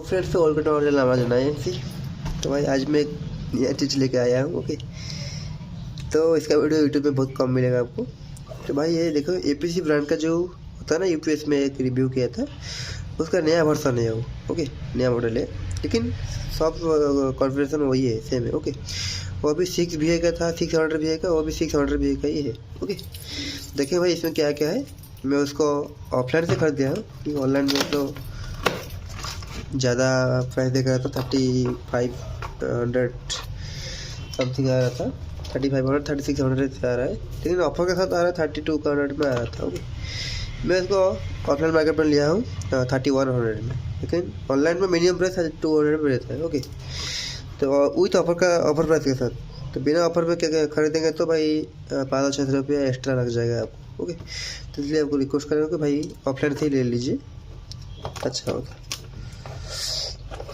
Friends तो all कटा आवाज सी। तो भाई आज मैं एक नया चीज़ लेके आया हूँ। ओके, तो इसका वीडियो यूट्यूब में बहुत कम मिलेगा आपको। तो भाई ये देखो एपीसी ब्रांड का जो होता है ना, यूपीएस में एक रिव्यू किया था, उसका नया वर्सन है वो। ओके, नया मॉडल है, लेकिन सब कॉन्फ़िगरेशन वही है, सेम है। ओके, वो भी 6 VA का था, 600 VA का, वो भी 600 VA का ही है। ओके, देखिए भाई इसमें क्या क्या है। मैं उसको ऑफलाइन से खरीद दिया हूँ, क्योंकि ऑनलाइन में तो ज़्यादा प्राइस देख रहा था, 3500 समथिंग आ रहा था, 3500 3600 से आ रहा है, लेकिन ऑफर के साथ आ रहा है 3200 में आ रहा था। ओके, मैं इसको ऑफलाइन मार्केट में लिया हूँ 3100 में, लेकिन ऑनलाइन में मिनिमम प्राइस 200 में रहता है। ओके, तो विथ ऑफर प्राइस के साथ। तो बिना ऑफर में क्या खरीदेंगे तो भाई 500-600 रुपया एक्स्ट्रा लग जाएगा आपको। ओके, तो इसलिए आपको रिक्वेस्ट करेंगे कि भाई ऑफलाइन से ही ले लीजिए, अच्छा होगा।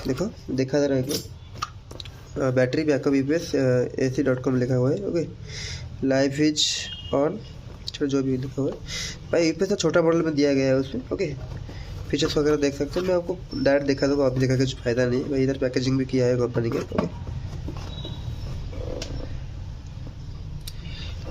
देखो देखा जा रहा है कि बैटरी बैकअप यूपीएस AC.com लिखा हुआ है। ओके, लाइफ इज ऑन, जो भी लिखा हुआ है भाई, यूपीएस का छोटा मॉडल में दिया गया है उसमें। ओके, फीचर्स वगैरह देख सकते हैं, मैं आपको डायरेक्ट दिखा दूँगा, अभी देखा कुछ फायदा नहीं भाई। इधर पैकेजिंग भी किया है कंपनी के। ओके,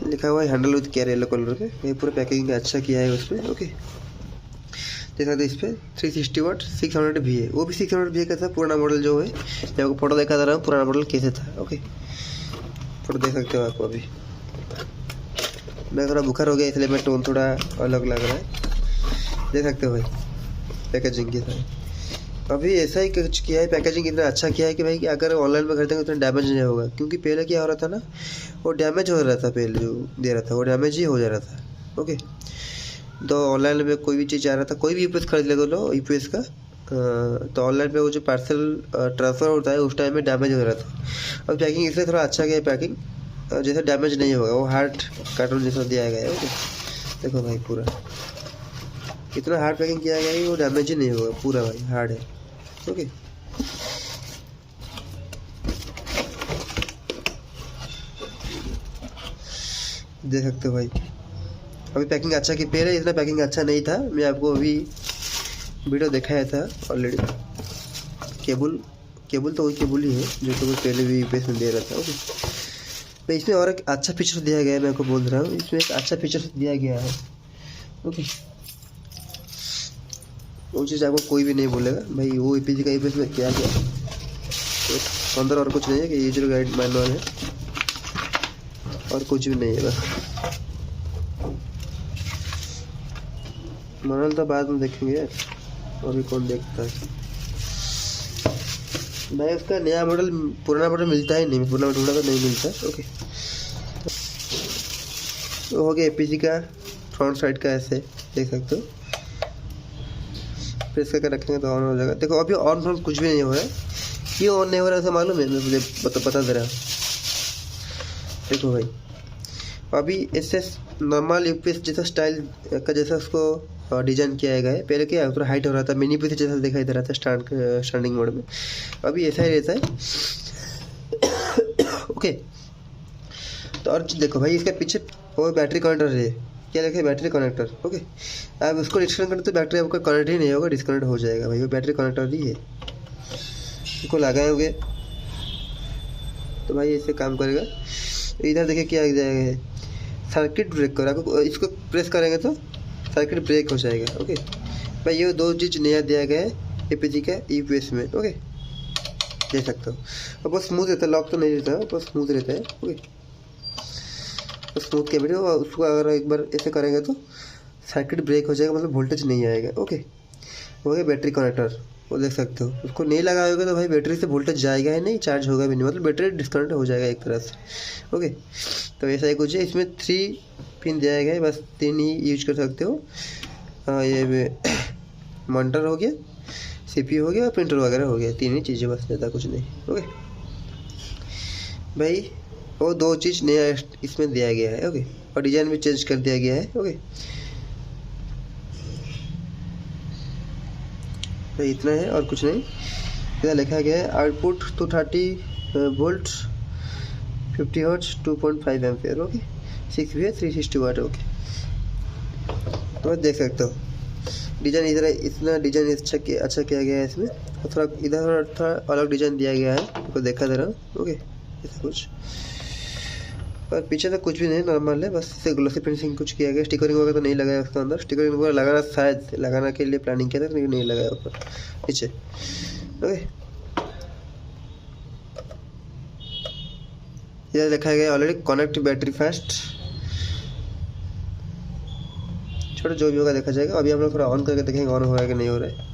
लिखा हुआ है handle with care, yellow colour पे, ये पूरा पैकेजिंग अच्छा किया है उसमें। ओके, देख सकते इस पर 360 वाट 600 VA, वो भी 600 VA का था पुराना मॉडल जो है। मैं आपको फोटो दिखा दे रहा हूँ पुराना मॉडल कैसे था। ओके, फोटो देख सकते हो आपको। अभी मैं थोड़ा बुखार हो गया, इसलिए मैं टोन थोड़ा अलग लग रहा है, देख सकते हो भाई पैकेजिंग के साथ। अभी ऐसा ही कुछ किया है, पैकेजिंग इतना अच्छा किया है कि भाई कि अगर ऑनलाइन में खरीदेंगे तो डैमेज नहीं होगा, क्योंकि पहले क्या हो रहा था ना, वो डैमेज हो रहा था, पहले जो दे रहा था वो डैमेज ही हो जा रहा था। ओके, तो ऑनलाइन में कोई भी चीज़ आ रहा था, कोई भी यूपीएस खरीद ले लो यूपीएस का, तो ऑनलाइन पे वो जो पार्सल ट्रांसफ़र होता है उस टाइम में डैमेज हो रहा था। अब पैकिंग इसलिए थोड़ा अच्छा गया, पैकिंग जैसे डैमेज नहीं होगा, वो हार्ड कार्टून जैसा दिया गया है। ओके, देखो भाई पूरा इतना हार्ड पैकिंग किया गया है, वो डैमेज ही नहीं होगा, पूरा भाई हार्ड है। ओके, देख सकते हो भाई अभी पैकिंग अच्छा की, पहले इतना पैकिंग अच्छा नहीं था। मैं आपको अभी वीडियो दिखाया था ऑलरेडी। केबल तो वही केबल ही है जो केबल पहले भी यूपीएस में दे रहा था। ओके, तो इसमें और एक अच्छा फीचर दिया गया है, मैं आपको बोल रहा हूँ, इसमें एक अच्छा फीचर दिया गया है। ओके, वो चीज़ आपको कोई भी नहीं बोलेगा भाई, वो एपीसी का यूपीएस में क्या गया अंदर, और कुछ नहीं है कि यूजर गाइड मैनुअल है, और कुछ भी नहीं है बस। मैनुअल तो बाद में देखेंगे यार, अभी कौन देखता है भाई। उसका नया मॉडल पुराना मॉडल मिलता ही नहीं, पुराना मॉडल तो नहीं मिलता। ओके, तो हो गया एपीसी का फ्रंट साइड का, ऐसे देख सकते हो, प्रेस करके रखेंगे तो ऑन हो जाएगा। देखो अभी ऑन फ्रंट कुछ भी नहीं हो रहा है, क्यों ऑन नहीं हो रहा है ऐसा मालूम है, मैं मुझे बता दे रहा हूँ। देखो भाई अभी ऐसे नॉर्मल यूपीएस जैसा स्टाइल का जैसा उसको डिजाइन किया गया है। पहले क्या थोड़ा हाइट हो रहा था, मिनी पीस जैसा दिखाई दे रहा था स्टैंडिंग मोड में, अभी ऐसा ही रहता है। ओके, तो और देखो भाई इसके पीछे वो बैटरी कनेक्टर है, क्या लिखा है, बैटरी कनेक्टर। ओके, आप उसको डिस्कनेक्ट करें तो बैटरी आपका कनेक्ट ही नहीं होगा, डिस्कनेक्ट हो जाएगा भाई, वो बैटरी कनेक्टर ही है। इसको लगाओगे तो भाई ऐसे काम करेगा। इधर देखिए क्या जाएगा, सर्किट ब्रेकर, आपको इसको प्रेस करेंगे तो सर्किट ब्रेक हो जाएगा। ओके भाई, ये दो चीज़ नया दिया गया है एपीसी का यूपीएस में। ओके, देख सकते हो, और बहुत स्मूथ रहता है, लॉक तो नहीं रहता है, बहुत स्मूथ रहता है। ओके, तो स्मूथ के वीडियो उसको अगर एक बार ऐसे करेंगे तो सर्किट ब्रेक हो जाएगा, मतलब वोल्टेज नहीं आएगा। ओके, हो गया बैटरी कनेक्टर, वो देख सकते हो, उसको नहीं लगाओगे तो भाई बैटरी से वोल्टेज जाएगा ही नहीं, चार्ज होगा भी नहीं, मतलब बैटरी डिस्कनेक्ट हो जाएगा एक तरह से। ओके, तो ऐसा ही कुछ है, इसमें 3 पिन दिया गया है, बस 3 ही यूज कर सकते हो। ये मॉनिटर हो गया, सीपीयू हो गया और प्रिंटर वगैरह हो गया, 3 ही चीज़ें बस, ज़्यादा कुछ नहीं। ओके भाई, वो 2 चीज़ नया इसमें दिया गया है। ओके, और डिज़ाइन भी चेंज कर दिया गया है। ओके, तो इतना है और कुछ नहीं। इधर लिखा गया है output 230 volt 50 hertz 2.5 ampere. Okay, 6 VA 360 वाट। ओके, तो देख सकते हो डिज़ाइन इधर इतना डिज़ाइन अच्छा किया गया है इसमें, और थोड़ा इधर थोड़ा अलग डिज़ाइन दिया गया है, आपको देखा दे रहा हूँ। ओके, ऐसा कुछ, और पीछे तो कुछ भी नहीं, नॉर्मल है, बस इसे ग्लोसी फिनिशिंग कुछ किया गया। स्टिकरिंग वगैरह तो नहीं लगाया उसके अंदर, स्टिकरिंग वगैरह लगाना शायद लगाना के लिए प्लानिंग किया था, लेकिन नहीं लगाया ऊपर नीचे। ओके, इधर लिखा गया ऑलरेडी कनेक्ट बैटरी फास्ट, छोटा जो भी होगा देखा जाएगा। अभी हम लोग थोड़ा ऑन करके देखेंगे ऑन हो रहा है कि नहीं हो रहा है।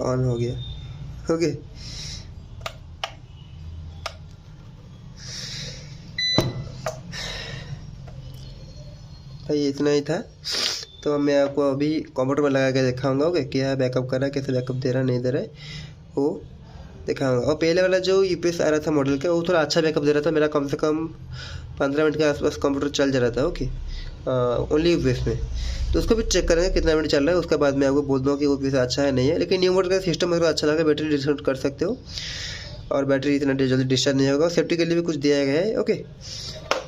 ऑन हो गया। ओके, भाई इतना ही था। तो मैं आपको अभी कंप्यूटर में लगा के दिखाऊंगा। ओके, क्या बैकअप कर रहा है, कैसे बैकअप दे रहा है नहीं दे रहा है वो दिखाऊंगा। और पहले वाला जो यूपीएस आ रहा था मॉडल का, वो थोड़ा अच्छा बैकअप दे रहा था। मेरा कम से कम 15 मिनट के आसपास कंप्यूटर चल जा रहा था। ओके, ओनली यूपीएस में। तो उसको भी चेक करेंगे कितना मिनट चल रहा है, उसके बाद मैं आपको बोल दूँगा कि यूपीएस अच्छा है नहीं है। लेकिन न्यू मॉडल का सिस्टम मेरे को अच्छा लगा, बैटरी डिस्काउंट कर सकते हो और बैटरी इतना जल्दी डिस्चार्ज नहीं होगा। सेफ्टी के लिए भी कुछ दिया गया है। ओके,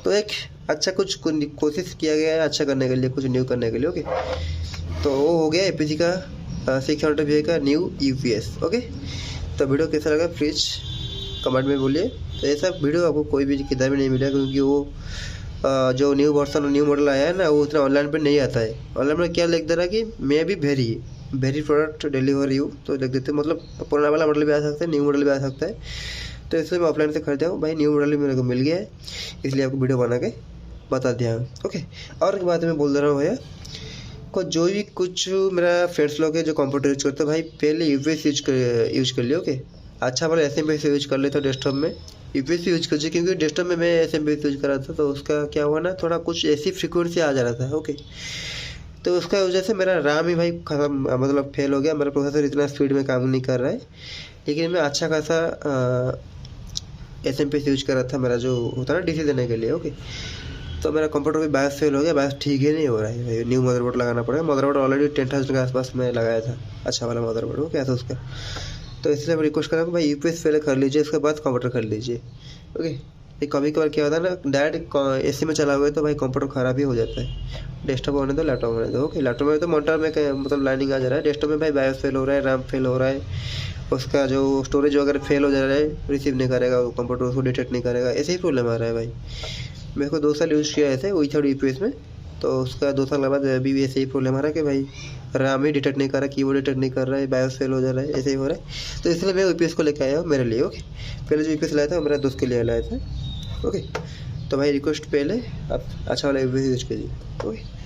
तो एक अच्छा कुछ कोशिश किया गया है अच्छा करने के लिए, कुछ न्यू करने के लिए। ओके, तो वो हो गया एपीसी का 600 वी का न्यू यूपीएस। ओके, तो वीडियो कैसा लगा प्लीज़ कमेंट में बोलिए। तो ऐसा वीडियो आपको कोई भी किधर भी नहीं मिलेगा, क्योंकि वो जो न्यू वर्सन न्यू मॉडल आया है ना, वो उतना ऑनलाइन पे नहीं आता है। ऑनलाइन में क्या लिख दे रहा है कि may be very product deliver you, तो लिख देते, मतलब पुराना वाला मॉडल भी आ सकता है, न्यू मॉडल भी आ सकता है। तो इसलिए मैं ऑफलाइन से खरीदा हूँ भाई, न्यू मॉडल भी मेरे को मिल गया है, इसलिए आपको वीडियो बना के बता दिया हूँ। ओके, और एक बात मैं बोल दे रहा हूँ भैया को, जो भी कुछ मेरा फ्रेंड्स लोग है जो कंप्यूटर यूज करते हैं भाई, पहले यूपीएस यूज कर लियो। ओके, अच्छा वाला एसएमपीएस यूज कर लेता डेस्कटॉप में, यूपीएस यूज कीजिए, क्योंकि डेस्कटॉप में मैं एसएमपीएस यूज कर रहा था, तो उसका क्या हुआ ना, थोड़ा कुछ ऐसी फ्रीक्वेंसी आ जा रहा था। ओके, तो उसका वजह से मेरा RAM ही भाई खत्म, मतलब फेल हो गया, मेरा प्रोसेसर इतना स्पीड में काम नहीं कर रहा है। लेकिन मैं अच्छा खासा एसएमपीएस यूज कर रहा था, मेरा जो होता है ना डीसी देने के लिए। ओके, तो मेरा कंप्यूटर भी बायस फेल हो गया, बायस ठीक ही नहीं हो रहा है भाई, न्यू मदरबोर्ड लगाना पड़ेगा। मदरबोर्ड ऑलरेडी 10,000 के आसपास मैं लगाया था, अच्छा वाला मदरबोर्ड। वो क्या था उसका, तो इसलिए मैं रिक्वेस्ट कर रहा हूँ भाई यूपीएस पहले कर लीजिए, उसके बाद कंप्यूटर कर लीजिए। ओके, कभी कभार क्या होता है ना, डायरेक्ट एसी में चला हुआ है तो भाई कंप्यूटर ख़राब ही हो जाता है। डेस्कटॉप होने दो, लैपटॉप होने दो। ओके, लैपटॉप में तो मॉनिटर में मतलब लाइनिंग आ जा रहा है, डेस्कटॉप में भाई बायोस फेल हो रहा है, RAM फेल हो रहा है, उसका जो स्टोरेज वगैरह फेल हो जा रहा है, रिसीव नहीं करेगा वो कंप्यूटर, उसको डिटेक्ट नहीं करेगा, ऐसे ही प्रॉब्लम आ रहा है भाई। मेरे को 2 साल यूज़ किया ऐसे विथआउट यूपीएस में, तो उसका 2 साल के बाद अभी भी ऐसे ही प्रॉब्लम आ रहा है कि भाई RAM ही डिटेक्ट नहीं कर रहा, कीबोर्ड डिटेक्ट नहीं कर रहा है, बायोस फेल हो जा रहा है, ऐसे ही हो रहा है। तो इसलिए मैं यूपीएस को लेकर आया हूँ मेरे लिए। ओके, पहले जो यूपीएस लाया था मेरा दोस्त के लिए लाया था। ओके, तो भाई रिक्वेस्ट पहले आप अच्छा वाला यूपीएस यूज कीजिए। ओके।